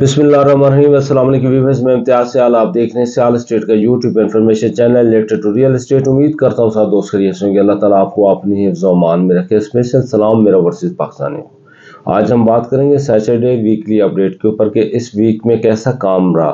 बिस्मिल्लाहिर्रहमानिर्रहीम। अस्सलाम वालेकुम व्यूअर्स, मैं इम्तियाज सियाल, आप देख रहे हैं सियाल स्टेट का YouTube information channel related to real estate. उम्मीद करता हूँ साथ दोस्त खैरियत से होंगे। अल्लाह ताला आपको अपनी हिफ्ज़ व अमान में रखे। स्पेशल सलाम मेरा वर्सेस पाकिस्तानी। आज हम बात करेंगे सैटरडे वीकली अपडेट के ऊपर कि इस वीक में कैसा काम रहा।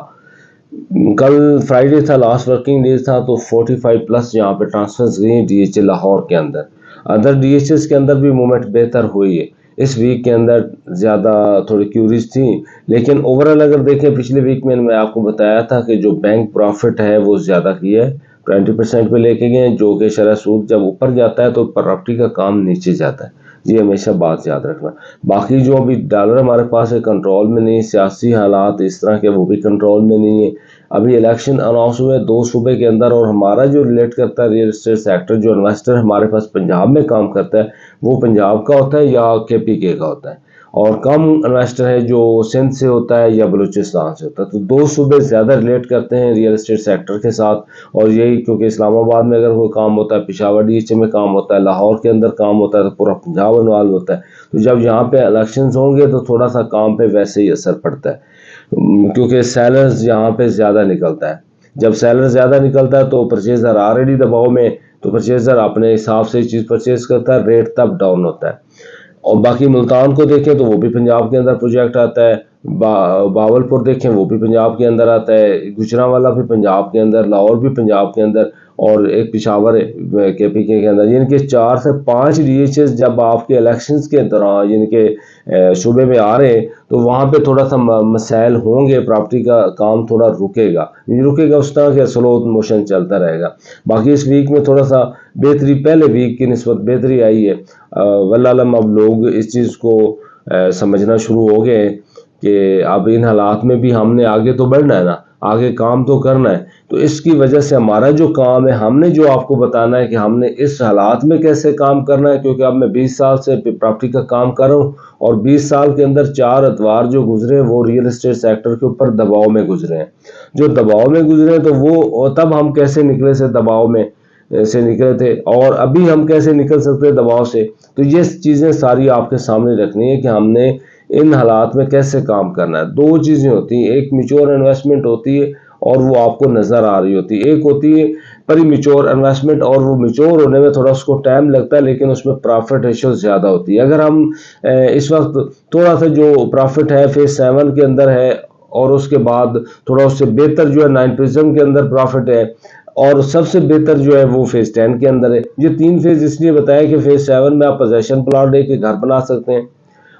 कल फ्राइडे था, लास्ट वर्किंग डे था, तो 45 प्लस यहाँ पे ट्रांसफर्स गई डीएचए लाहौर के अंदर। अदर डीएचएस के अंदर भी मूवमेंट बेहतर हुई है। इस वीक के अंदर ज़्यादा थोड़ी क्यूरीज थी, लेकिन ओवरऑल अगर देखें पिछले वीक में मैं आपको बताया था कि जो बैंक प्रॉफिट है वो ज़्यादा किया है, 20% पे लेके गए, जो कि शरह सूद जब ऊपर जाता है तो प्रॉपर्टी का काम नीचे जाता है। ये हमेशा बात याद रखना। बाकी जो अभी डॉलर हमारे पास है कंट्रोल में नहीं, सियासी हालात इस तरह के वो भी कंट्रोल में नहीं है। अभी इलेक्शन अनाउंस हुए 2 सूबे के अंदर, और हमारा जो रिलेट करता है रियल एस्टेट सेक्टर, जो इन्वेस्टर हमारे पास पंजाब में काम करता है वो पंजाब का होता है या केपीके का होता है, और कम इन्वेस्टर है जो सिंध से होता है या बलूचिस्तान से होता है। तो 2 सूबे ज़्यादा रिलेट करते हैं रियल एस्टेट सेक्टर के साथ, और यही क्योंकि इस्लामाबाद में अगर कोई काम होता है, पेशावर डीएचए में काम होता है, लाहौर के अंदर काम होता है, तो पूरा पंजाब इन्वॉल्व होता है। तो जब यहाँ पे इलेक्शंस होंगे तो थोड़ा सा काम पे वैसे ही असर पड़ता है, क्योंकि सेलर्स यहाँ पे ज़्यादा निकलता है। जब सेलर ज़्यादा निकलता है तो परचेजर ऑलरेडी दबाव में, तो परचेजर अपने हिसाब से चीज़ परचेज करता है, रेट तब डाउन होता है। और बाकी मुल्तान को देखें तो वो भी पंजाब के अंदर प्रोजेक्ट आता है, बावलपुर देखें वो भी पंजाब के अंदर आता है, गुजरांवाला भी पंजाब के अंदर, लाहौर भी पंजाब के अंदर, और एक पिशावर है केपीके के अंदर। इनके 4 से 5 डीएचएस जब आपके इलेक्शंस के दौरान इनके सूबे में आ रहे हैं तो वहाँ पे थोड़ा सा मसाइल होंगे, प्रॉपर्टी का काम थोड़ा रुकेगा उस तरह के स्लो मोशन चलता रहेगा। बाकी इस वीक में थोड़ा सा बेहतरी पहले वीक की निस्बत बेहतरी आई है। वल्लाह अब लोग इस चीज़ को समझना शुरू हो गए कि अब इन हालात में भी हमने आगे तो बढ़ना है ना, आगे काम तो करना है। तो इसकी वजह से हमारा जो काम है, हमने जो आपको बताना है कि हमने इस हालात में कैसे काम करना है, क्योंकि अब मैं 20 साल से प्रॉपर्टी का काम कर रहा हूँ, और 20 साल के अंदर 4 अतवार जो गुजरे वो रियल एस्टेट सेक्टर के ऊपर दबाव में गुजरे हैं। जो दबाव में गुजरे तो वो तब हम कैसे निकले से दबाव में से निकले थे, और अभी हम कैसे निकल सकते हैं दबाव से। तो ये चीज़ें सारी आपके सामने रखनी है कि हमने इन हालात में कैसे काम करना है। 2 चीज़ें होती हैं, एक मैच्योर इन्वेस्टमेंट होती है और वो आपको नज़र आ रही होती है, एक होती है प्री मैच्योर इन्वेस्टमेंट, और वो मैच्योर होने में थोड़ा उसको टाइम लगता है, लेकिन उसमें प्रॉफिट रेशियो ज़्यादा होती है। अगर हम इस वक्त थोड़ा सा जो प्रॉफिट है फेज 7 के अंदर है, और उसके बाद थोड़ा उससे बेहतर जो है 9 प्रिज्म के अंदर प्रॉफिट है, और सबसे बेहतर जो है वो फेज 10 के अंदर है। ये 3 फेज इसलिए बताया कि फेज 7 में आप पोजेशन प्लॉट लेके घर बना सकते हैं,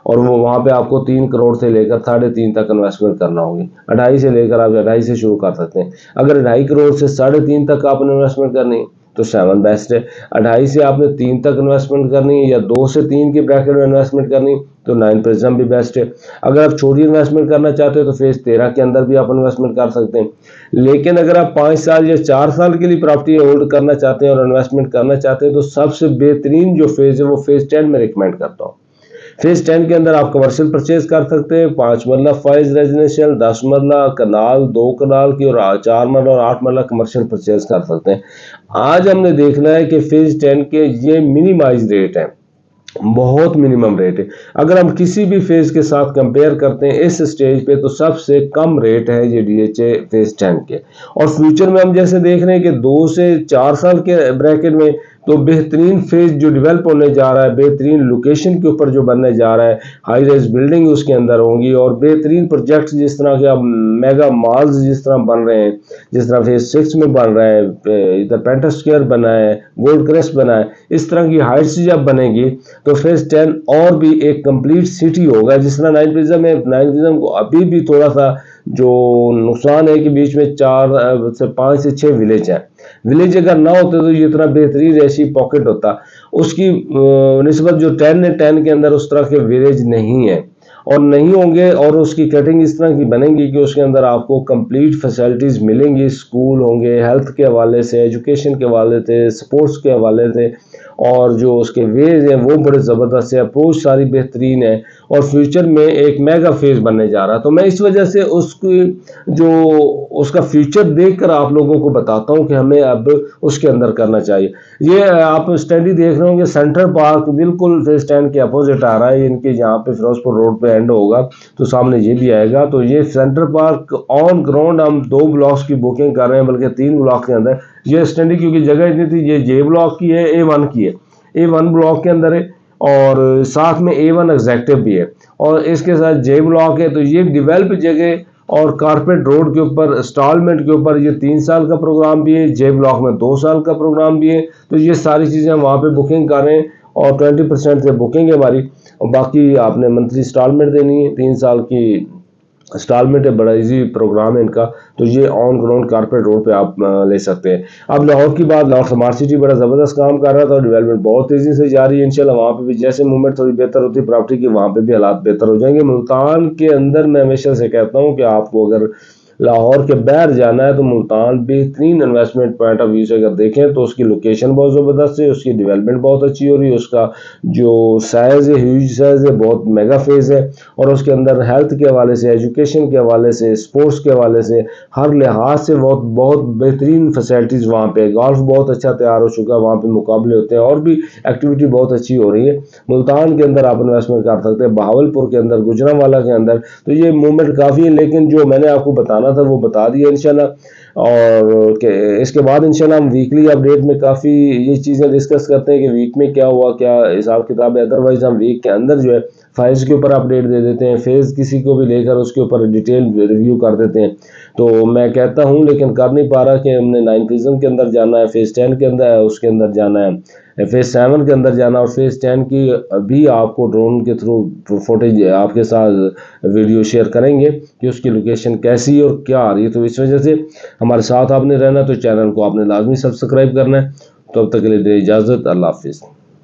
और वो वहाँ पे आपको 3 करोड़ से लेकर 3.5 तक इन्वेस्टमेंट करना होगी। 2.5 से लेकर आप 2.5 से शुरू कर सकते हैं। अगर 2.5 करोड़ से 3.5 तक आपने इन्वेस्टमेंट करनी है तो 7 बेस्ट है। 2.5 से आपने 3 तक इन्वेस्टमेंट करनी है, या 2 से 3 के ब्रैकेट में इन्वेस्टमेंट करनी है, तो 9 प्रिज्म भी बेस्ट है। अगर आप छोटी इन्वेस्टमेंट करना चाहते हो तो फेज 13 के अंदर भी आप इन्वेस्टमेंट कर सकते हैं। लेकिन अगर आप 5 साल या 4 साल के लिए प्रॉपर्टी होल्ड करना चाहते हैं और इन्वेस्टमेंट करना चाहते हैं, तो सबसे बेहतरीन जो फेज है वो फेज 10 में रिकमेंड करता हूँ। फेज 10 के अंदर आप कमर्शियल परचेज कर सकते हैं, 5 मरला फाइज रेजिडेंशियल, 10 मरला कनाल, 2 कनाल की, और 4 मरला और 8 मरला कमर्शियल परचेज कर सकते हैं। आज हमने देखना है कि फेज 10 के ये मिनिमाइज रेट है, बहुत मिनिमम रेट है। अगर हम किसी भी फेज के साथ कंपेयर करते हैं इस स्टेज पे, तो सबसे कम रेट है ये डीएचए फेज 10 के। और फ्यूचर में हम जैसे देख रहे हैं कि 2 से 4 साल के ब्रैकेट में तो बेहतरीन फेज जो डेवलप होने जा रहा है, बेहतरीन लोकेशन के ऊपर जो बनने जा रहा है, हाई रेज बिल्डिंग उसके अंदर होंगी, और बेहतरीन प्रोजेक्ट्स जिस तरह के अब मेगा मॉल्स जिस तरह बन रहे हैं, जिस तरह फेज 6 में बन रहा है, इधर पेंटास्क्वायर बना है, गोल्ड क्रेस्ट बना है, इस तरह की हाइट्स जब बनेगी तो फेज 10 और भी एक कंप्लीट सिटी होगा। जिस तरह 9 प्रिज्म है, 9 प्रिज्म को अभी भी थोड़ा सा जो नुकसान है कि बीच में 4 से 5 से 6 विलेज है। विलेज अगर ना होते तो ये इतना बेहतरीन ऐसी पॉकेट होता, उसकी निस्बत जो 10 है, 10 के अंदर उस तरह के विलेज नहीं है और नहीं होंगे, और उसकी कटिंग इस तरह की बनेगी कि उसके अंदर आपको कंप्लीट फैसिलिटीज़ मिलेंगी, स्कूल होंगे, हेल्थ के हवाले से, एजुकेशन के हवाले से, स्पोर्ट्स के हवाले से, और जो उसके वेज हैं वो बड़े ज़बरदस्त है, अप्रोच सारी बेहतरीन है और फ्यूचर में एक मेगा फेज बनने जा रहा है। तो मैं इस वजह से उसकी जो उसका फ्यूचर देखकर आप लोगों को बताता हूँ कि हमें अब उसके अंदर करना चाहिए। ये आप स्टडी देख रहे होंगे, सेंट्रल पार्क बिल्कुल फेज 10 के अपोजिट आ रहा है, इनके यहाँ पे फिरोजपुर रोड पे एंड होगा तो सामने ये भी आएगा। तो ये सेंट्रल पार्क ऑन ग्राउंड हम 2 ब्लॉक्स की बुकिंग कर रहे हैं, बल्कि 3 ब्लॉक के अंदर ये स्टडी, क्योंकि जगह इतनी थी। ये जे ब्लॉक की है, A1 की है, A1 ब्लॉक के अंदर है और साथ में A1 एग्जेक्टिव भी है और इसके साथ जे ब्लॉक है। तो ये डेवलप जगह और कारपेट रोड के ऊपर इंस्टॉलमेंट के ऊपर ये 3 साल का प्रोग्राम भी है, जे ब्लॉक में 2 साल का प्रोग्राम भी है। तो ये सारी चीज़ें हम वहाँ पे बुकिंग कर रहे हैं और 20% से बुकिंग है हमारी, और बाकी आपने मंथली इंस्टॉलमेंट देनी है। 3 साल की इंस्टॉलमेंट है, बड़ा इजी प्रोग्राम है इनका। तो ये ऑन ग्राउंड कारपेट रोड पे आप ले सकते हैं। अब लाहौर की बात, लाहौर स्मार्ट सिटी बड़ा ज़बरदस्त काम कर रहा था, डेवलपमेंट बहुत तेज़ी से जारी है। इंशाल्लाह वहाँ पे भी जैसे मूवमेंट थोड़ी बेहतर होती है प्रॉपर्टी की, वहाँ पे भी हालात बेहतर हो जाएंगे। मुल्तान के अंदर मैं हमेशा से कहता हूँ कि आपको अगर लाहौर के बाहर जाना है तो मुल्तान बेहतरीन इन्वेस्टमेंट पॉइंट ऑफ व्यू से अगर देखें तो उसकी लोकेशन बहुत ज़बरदस्त है, उसकी डेवलपमेंट बहुत अच्छी हो रही है, उसका जो साइज़ है ह्यूज साइज़ है, बहुत मेगा फेज़ है और उसके अंदर हेल्थ के हवाले से, एजुकेशन के हवाले से, स्पोर्ट्स के हवाले से, हर लिहाज से बहुत बहुत बेहतरीन फैसिलिटीज़ वहाँ पे। गोल्फ बहुत अच्छा तैयार हो चुका है, वहाँ पे मुकाबले होते हैं और भी एक्टिविटी बहुत अच्छी हो रही है। मुल्तान के अंदर आप इन्वेस्टमेंट कर सकते हैं, बहावलपुर के अंदर, गुजरांवाला के अंदर। तो ये मूवमेंट काफ़ी है, लेकिन जो मैंने आपको बताना था वो बता दिया इंशाल्लाह। और इसके बाद इंशाल्लाह हम वीकली अपडेट में काफ़ी ये चीज़ें डिस्कस करते हैं कि वीक में क्या हुआ, क्या हिसाब किताब है। अदरवाइज हम वीक के अंदर जो है फाइल्स के ऊपर अपडेट दे देते हैं, फेज़ किसी को भी लेकर उसके ऊपर डिटेल रिव्यू कर देते हैं। तो मैं कहता हूँ लेकिन कर नहीं पा रहा कि हमने 9 विजन के अंदर जाना है, फेज़ 10 के अंदर उसके अंदर जाना है, फेज़ 7 के अंदर जाना और फेज़ 10 की भी आपको ड्रोन के थ्रू फुटेज आपके साथ वीडियो शेयर करेंगे कि उसकी लोकेशन कैसी है और क्या आ रही है। तो इस वजह से हमारे साथ आपने रहना, तो चैनल को आपने लाजमी सब्सक्राइब करना है। तो अब तक के लिए दे इजाज़त, अल्लाह हाफिज़।